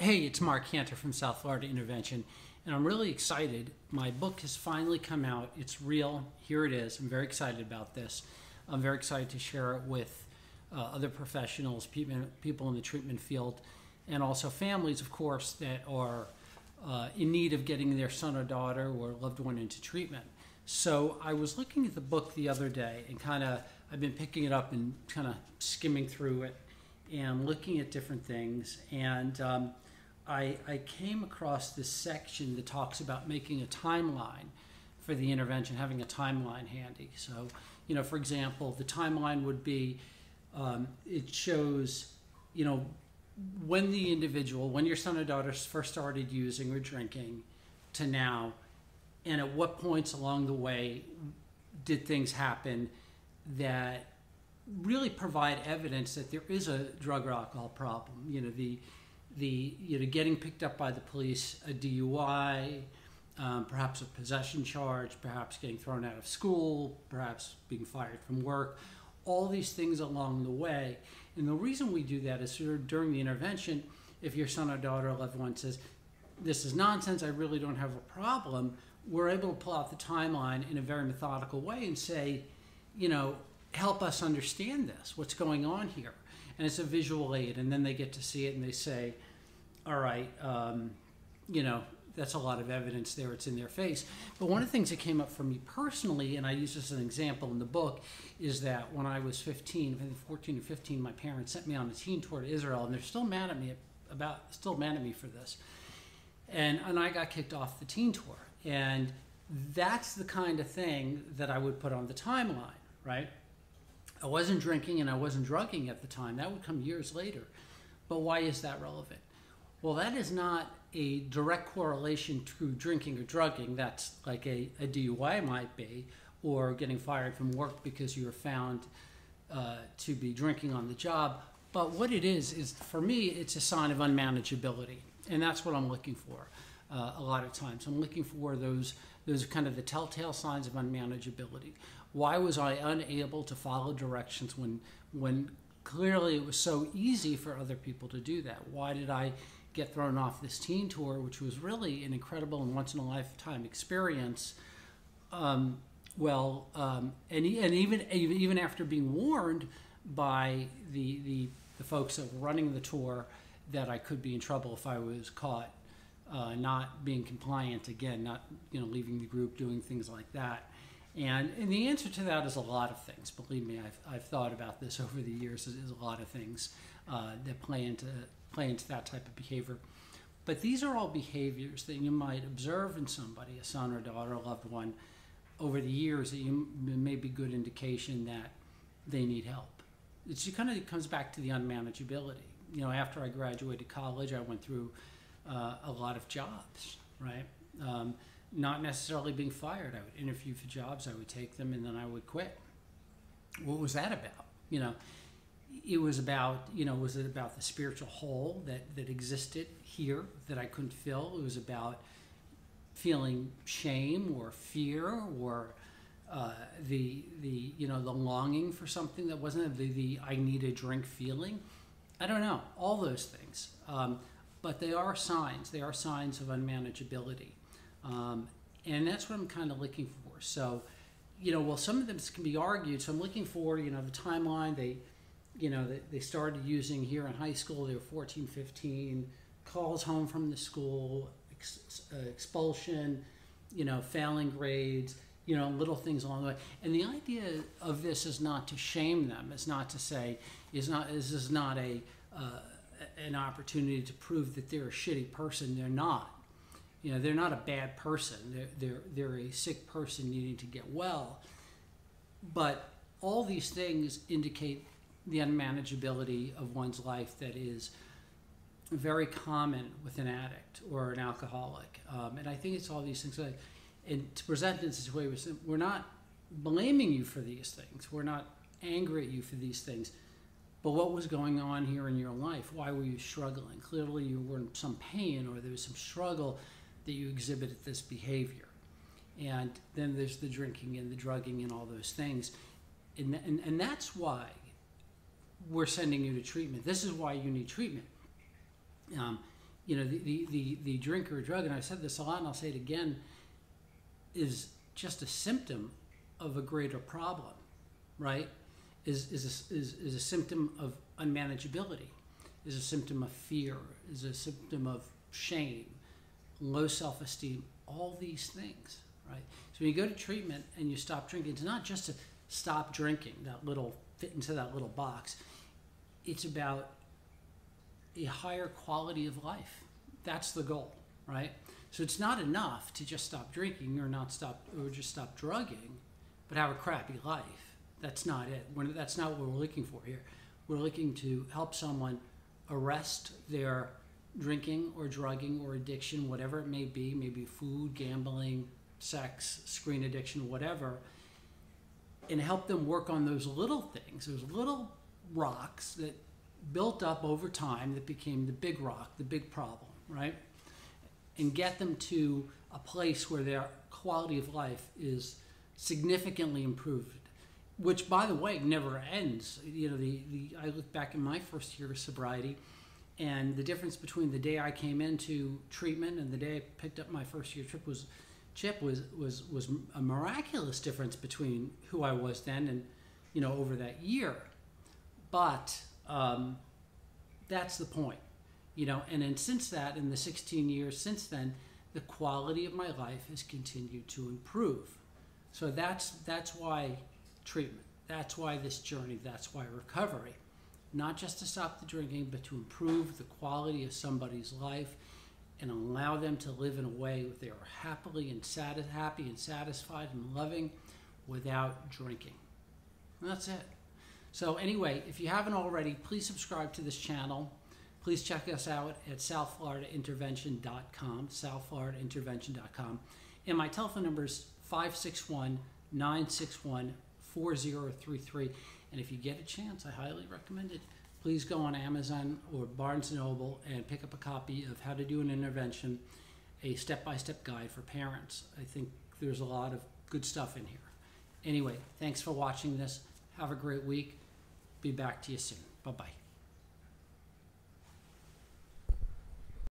Hey, it's Mark Cantor from South Florida Intervention, and I'm really excited. My book has finally come out. It's real. Here it is. I'm very excited about this. I'm very excited to share it with other professionals, people in the treatment field, and also families, of course, that are in need of getting their son or daughter or loved one into treatment. So I was looking at the book the other day and I've been picking it up and kind of skimming through it and looking at different things. And I came across this section that talks about making a timeline for the intervention, having a timeline handy. So, for example, the timeline would be, it shows, when the individual, when your son or daughter first started using or drinking to now, and at what points along the way did things happen that really provide evidence that there is a drug or alcohol problem. The getting picked up by the police, a DUI, perhaps a possession charge, perhaps getting thrown out of school, perhaps being fired from work, all these things along the way. And the reason we do that is during the intervention, if your son or daughter or loved one says, this is nonsense, I really don't have a problem, we're able to pull out the timeline in a very methodical way and say, help us understand this, what's going on here. And it's a visual aid, and then they get to see it and they say, all right, that's a lot of evidence there, it's in their face. But one of the things that came up for me personally, and I use this as an example in the book, is that when I was 15, I think 14 or 15, my parents sent me on a teen tour to Israel, and they're still mad at me for this. And I got kicked off the teen tour. And that's the kind of thing that I would put on the timeline, right? I wasn't drinking and I wasn't drugging at the time. That would come years later. But why is that relevant? Well, that is not a direct correlation to drinking or drugging. That's like a DUI might be, or getting fired from work because you were found to be drinking on the job. But what it is for me, it's a sign of unmanageability. And that's what I'm looking for a lot of times. I'm looking for those kind of the telltale signs of unmanageability. Why was I unable to follow directions when clearly it was so easy for other people to do that? Why did I get thrown off this teen tour, which was really an incredible and once-in-a-lifetime experience? And even after being warned by the folks that were running the tour that I could be in trouble if I was caught not being compliant again, not leaving the group, doing things like that. And the answer to that is a lot of things. Believe me, I've thought about this over the years. There's a lot of things that play into that type of behavior. But these are all behaviors that you might observe in somebody, a son or daughter, a loved one, over the years that may be good indication that they need help. It kind of comes back to the unmanageability. After I graduated college, I went through a lot of jobs, right? Not necessarily being fired. I would interview for jobs, I would take them, and then I would quit. What was that about? It was about, was it about the spiritual hole that existed here that I couldn't fill? It was about feeling shame or fear or the longing for something that wasn't the I need a drink feeling. I don't know, all those things. But they are signs. They are signs of unmanageability. And that's what I'm kind of looking for. So, some of them can be argued. So I'm looking for, the timeline. They started using here in high school. They were 14, 15, calls home from the school, expulsion, failing grades, little things along the way. And the idea of this is not to shame them. It's not to say, this is not an opportunity to prove that they're a shitty person. They're not. They're not a bad person. They're a sick person needing to get well. But all these things indicate the unmanageability of one's life that is very common with an addict or an alcoholic. And I think it's all these things. And to present this this way, we're not blaming you for these things. We're not angry at you for these things. But what was going on here in your life? Why were you struggling? Clearly you were in some pain, or there was some struggle that you exhibited this behavior. And then there's the drinking and the drugging and all those things. And that's why we're sending you to treatment. This is why you need treatment. the drink or drug, and I've said this a lot and I'll say it again, is just a symptom of a greater problem, right? Is a symptom of unmanageability, is a symptom of fear, is a symptom of shame, low self-esteem, all these things, right? So when you go to treatment and you stop drinking, it's not just to stop drinking, fit into that little box. It's about a higher quality of life. That's the goal, right? So it's not enough to just stop drinking or just stop drugging, but have a crappy life. That's not it. That's not what we're looking for here. We're looking to help someone arrest their drinking or drugging or addiction, whatever it may be, maybe food, gambling, sex, screen addiction, whatever, and help them work on those little things, those little rocks that built up over time that became the big rock, the big problem, right? And get them to a place where their quality of life is significantly improved, which, by the way, never ends. I look back in my first year of sobriety, and the difference between the day I came into treatment and the day I picked up my first year chip was a miraculous difference between who I was then and over that year. But that's the point, and then since that, in the 16 years since then, the quality of my life has continued to improve. So that's why treatment, that's why this journey, that's why recovery. Not just to stop the drinking, but to improve the quality of somebody's life and allow them to live in a way where they are happy and satisfied and loving without drinking. And that's it. So anyway, if you haven't already, please subscribe to this channel. Please check us out at southfloridaintervention.com, southfloridaintervention.com. And my telephone number is 561-961-4033. And if you get a chance, I highly recommend it. Please go on Amazon or Barnes & Noble and pick up a copy of How to Do an Intervention, a step-by-step guide for parents. I think there's a lot of good stuff in here. Anyway, thanks for watching this. Have a great week. Be back to you soon. Bye-bye.